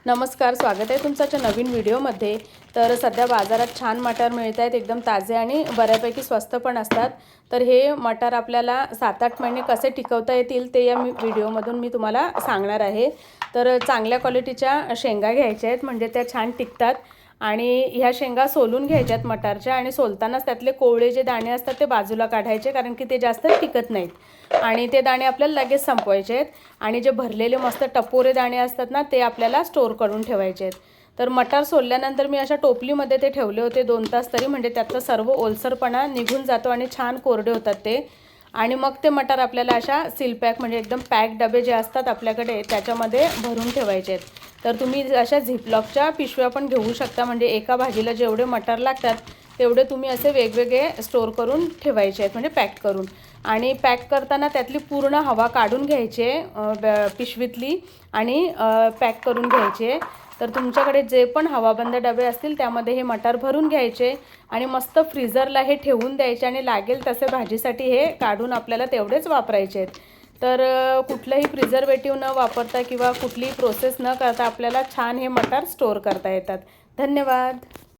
नमस्कार, स्वागत आहे तुमच्या नवीन व्हिडिओमध्ये। तर सध्या बाजारात छान मटार मिळत आहेत, एकदम ताजे आणि बऱ्यापैकी स्वस्त पण असतात। तर हे मटार आपल्याला 7-8 महिने कसे टिकवता येतील ते या व्हिडिओमधून मी तुम्हाला सांगणार आहे। तर चांगल्या क्वालिटीच्या शेंगा घ्यायच्या आहेत, म्हणजे त्या छान टिकतात। आणि ह्या शेंगा सोलून घ्यायच्यात मटारच्या, आणि सोलतानाच त्यातले कोवळे जे दाणे असतात ते बाजूला काढायचे, कारण की ते जास्त टिकत नाहीत आणि ते दाणे आपल्याला लगेच संपवायचे आहेत। आणि जे भरलेले मस्त टपोरे दाणे असतात ना, ते आपल्याला स्टोर करून ठेवायचे आहेत। तर मटार सोलल्यानंतर मी अशा टोपलीमध्ये ते ठेवले होते 2 तास तरी, म्हणजे त्यातलं सर्व ओलसरपणा निघून जातो आणि छान कोरडे होतात ते। आणि मग ते मटार आपल्याला अशा सील पॅक, म्हणजे एकदम पॅक डबे जे असतात आपल्याकडे, त्याच्यामध्ये भरून ठेवायचे आहेत। तर तुम्ही अशा झिपलॉकच्या पिशव्या पण घेऊ शकता, म्हणजे एका भाजीला जेवढे मटार लागतात तेवढे तुम्ही असे वेगवेगळे स्टोर करून ठेवायचे आहेत, म्हणजे पॅक करून। आणि पॅक करताना त्यातली पूर्ण हवा काढून घ्यायची पिशवीतली, आणि पॅक करून घ्यायचे। तर तुमच्याकडे जे पण हवाबंद डबे असतील त्यामध्ये हे मटार भरून घ्यायचे आणि मस्त फ्रीजरला हे ठेवून द्यायचे, आणि लागेल तसे भाजीसाठी हे काढून आपल्याला तेवढेच वापरायचे आहेत। तर कुठलंही प्रिझर्वेटिव्ह न वापरता किंवा कुठलीही प्रोसेस न करता आपल्याला छान हे मटार स्टोर करता येतात। धन्यवाद।